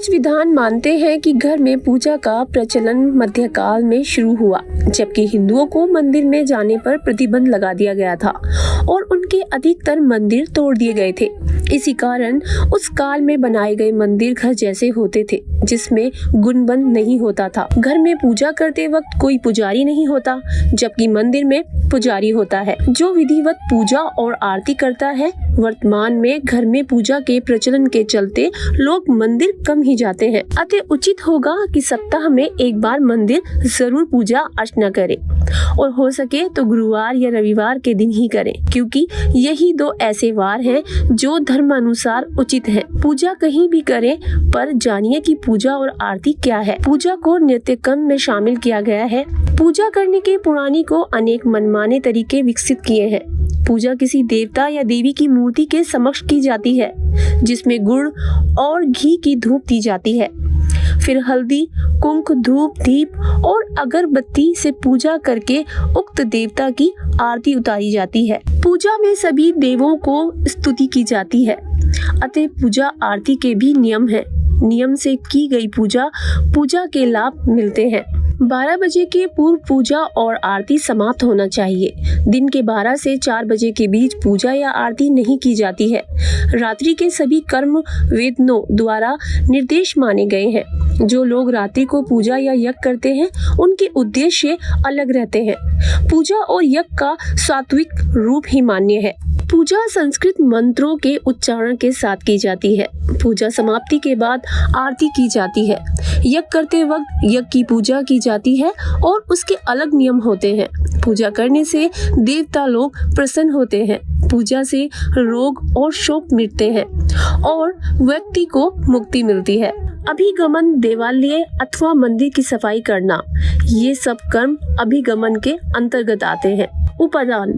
कुछ विद्वान मानते हैं कि घर में पूजा का प्रचलन मध्यकाल में शुरू हुआ, जबकि हिंदुओं को मंदिर में जाने पर प्रतिबंध लगा दिया गया था और उनके अधिकतर मंदिर तोड़ दिए गए थे। इसी कारण उस काल में बनाए गए मंदिर घर जैसे होते थे, जिसमें गुणबंद नहीं होता था। घर में पूजा करते वक्त कोई पुजारी नहीं होता, जबकि मंदिर में पुजारी होता है जो विधिवत पूजा और आरती करता है। वर्तमान में घर में पूजा के प्रचलन के चलते लोग मंदिर कम ही जाते हैं, अतः उचित होगा कि सप्ताह में एक बार मंदिर जरूर पूजा अर्चना करें और हो सके तो गुरुवार या रविवार के दिन ही करें, क्योंकि यही दो ऐसे वार हैं जो धर्मानुसार उचित है। पूजा कहीं भी करें, पर जानिए कि पूजा और आरती क्या है। पूजा को नित्यक्रम में शामिल किया गया है। पूजा करने के पौराणिक को अनेक मनमाने तरीके विकसित किए हैं। पूजा किसी देवता या देवी की मूर्ति के समक्ष की जाती है, जिसमें गुड़ और घी की धूप दी जाती है। फिर हल्दी, कुंक, धूप, दीप और अगरबत्ती से पूजा करके उक्त देवता की आरती उतारी जाती है। पूजा में सभी देवों को स्तुति की जाती है, अतः पूजा आरती के भी नियम हैं। नियम से की गई पूजा के लाभ मिलते हैं। 12 बजे के पूर्व पूजा और आरती समाप्त होना चाहिए। दिन के 12 से 4 बजे के बीच पूजा या आरती नहीं की जाती है। रात्रि के सभी कर्म वेदों द्वारा निर्देश माने गए हैं। जो लोग रात्रि को पूजा या यज्ञ करते हैं, उनके उद्देश्य अलग रहते हैं। पूजा और यज्ञ का सात्विक रूप ही मान्य है। पूजा संस्कृत मंत्रों के उच्चारण के साथ की जाती है। पूजा समाप्ति के बाद आरती की जाती है। यज्ञ करते वक्त यज्ञ की पूजा की जाती है और उसके अलग नियम होते हैं। पूजा करने से देवता लोग प्रसन्न होते हैं। पूजा से रोग और शोक मिटते हैं और व्यक्ति को मुक्ति मिलती है। अभिगमन, देवालय अथवा मंदिर की सफाई करना, ये सब कर्म अभिगमन के अंतर्गत आते हैं। उपादान: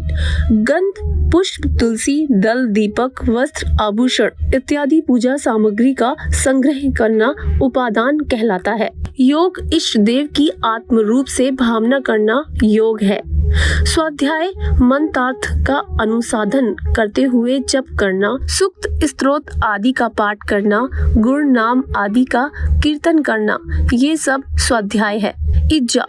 गंध, पुष्प, तुलसी, दल, दीपक, वस्त्र, आभूषण इत्यादि पूजा सामग्री का संग्रह करना उपादान कहलाता है। योग: इष्ट देव की आत्म रूप से भावना करना योग है। स्वाध्याय: मंत्रार्थ का अनुसाधन करते हुए जप करना, सूक्त, स्तोत्र आदि का पाठ करना, गुण नाम आदि का कीर्तन करना, ये सब स्वाध्याय है। इज्जा: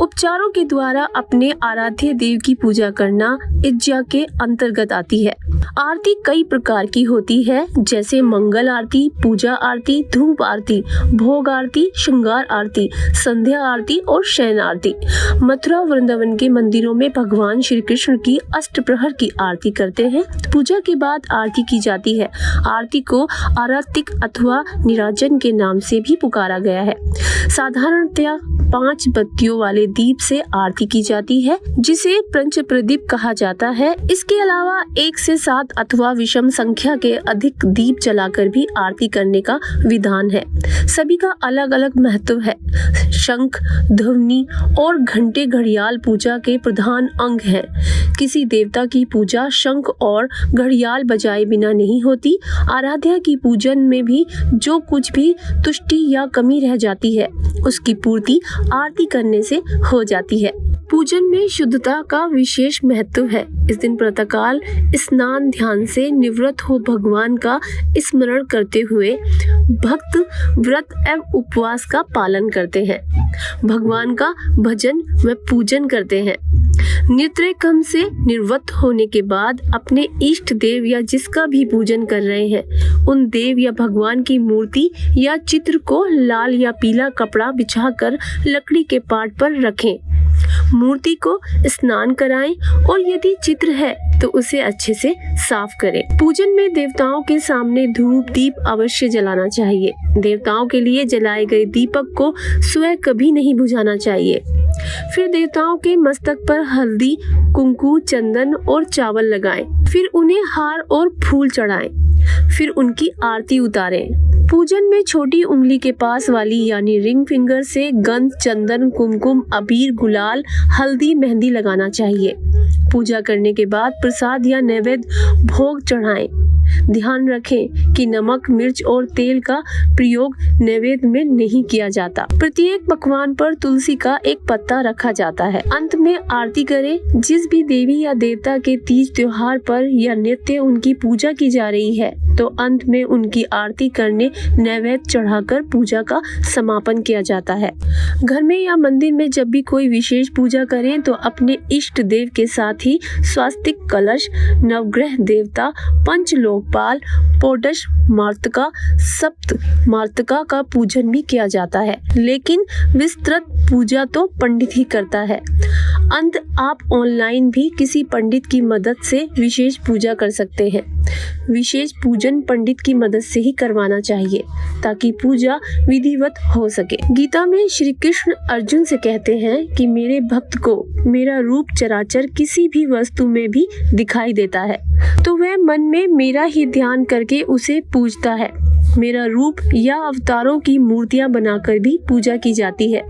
उपचारों के द्वारा अपने आराध्य देव की पूजा करना इज्जा के अंतर्गत आती है। आरती कई प्रकार की होती है, जैसे मंगल आरती, पूजा आरती, धूप आरती, भोग आरती, श्रृंगार आरती, संध्या आरती और शयन आरती। मथुरा वृंदावन के मंदिरों में भगवान श्री कृष्ण की अष्टप्रहर की आरती करते हैं। पूजा के बाद आरती की जाती है। आरती को आरतिक अथवा निराजन के नाम से भी पुकारा गया है। साधारणतया 5 बत्तियों वाले दीप से आरती की जाती है, जिसे पंच प्रदीप कहा जाता है। इसके अलावा 1 से 7 अथवा विषम संख्या के अधिक दीप जलाकर भी आरती करने का विधान है। सभी का अलग अलग महत्व है। शंख, ध्वनि और घंटे घड़ियाल पूजा के प्रधान अंग हैं। किसी देवता की पूजा शंख और घड़ियाल बजाए बिना नहीं होती। आराध्या की पूजन में भी जो कुछ भी तुष्टि या कमी रह जाती है, उसकी पूर्ति आरती करने से हो जाती है। पूजन में शुद्धता का विशेष महत्व है। इस दिन प्रातःकाल स्नान ध्यान से निवृत्त हो भगवान का स्मरण करते हुए भक्त व्रत एवं उपवास का पालन करते हैं। भगवान का भजन व पूजन करते हैं। नित्य कर्म से निवृत्त होने के बाद अपने इष्ट देव या जिसका भी पूजन कर रहे हैं, उन देव या भगवान की मूर्ति या चित्र को लाल या पीला कपड़ा बिछाकर लकड़ी के पाट पर रखें। मूर्ति को स्नान कराएं और यदि चित्र है तो उसे अच्छे से साफ करें। पूजन में देवताओं के सामने धूप दीप अवश्य जलाना चाहिए। देवताओं के लिए जलाए गए दीपक को स्वयं कभी नहीं बुझाना चाहिए। फिर देवताओं के मस्तक पर हल्दी, कुंकु, चंदन और चावल लगाएं। फिर उन्हें हार और फूल चढ़ाएं। फिर उनकी आरती उतारें। पूजन में छोटी उंगली के पास वाली यानी रिंग फिंगर से गंध, चंदन, कुमकुम, अबीर, गुलाल, हल्दी, मेहंदी लगाना चाहिए। पूजा करने के बाद प्रसाद या नैवेद्य भोग चढ़ाएं। ध्यान रखें कि नमक, मिर्च और तेल का प्रयोग नैवेद्य में नहीं किया जाता। प्रत्येक पकवान पर तुलसी का एक पत्ता रखा जाता है। अंत में आरती करें। जिस भी देवी या देवता के तीज त्योहार पर या नित्य उनकी पूजा की जा रही है तो अंत में उनकी आरती करने नैवेद्य चढ़ाकर पूजा का समापन किया जाता है। घर में या मंदिर में जब भी कोई विशेष पूजा करें तो अपने इष्ट देव के साथ ही स्वास्तिक कलश, नवग्रह देवता, पंच लोकपाल, षोडश मातृका, सप्त मातृका का पूजन भी किया जाता है, लेकिन विस्तृत पूजा तो पंडित ही करता है। अंत आप ऑनलाइन भी किसी पंडित की मदद से विशेष पूजा कर सकते हैं। विशेष पूजन पंडित की मदद से ही करवाना चाहिए ताकि पूजा विधिवत हो सके। गीता में श्री कृष्ण अर्जुन से कहते हैं कि मेरे भक्त को मेरा रूप चराचर किसी भी वस्तु में भी दिखाई देता है तो वह मन में मेरा ही ध्यान करके उसे पूजता है। मेरा रूप या अवतारों की मूर्तियां बनाकर भी पूजा की जाती है।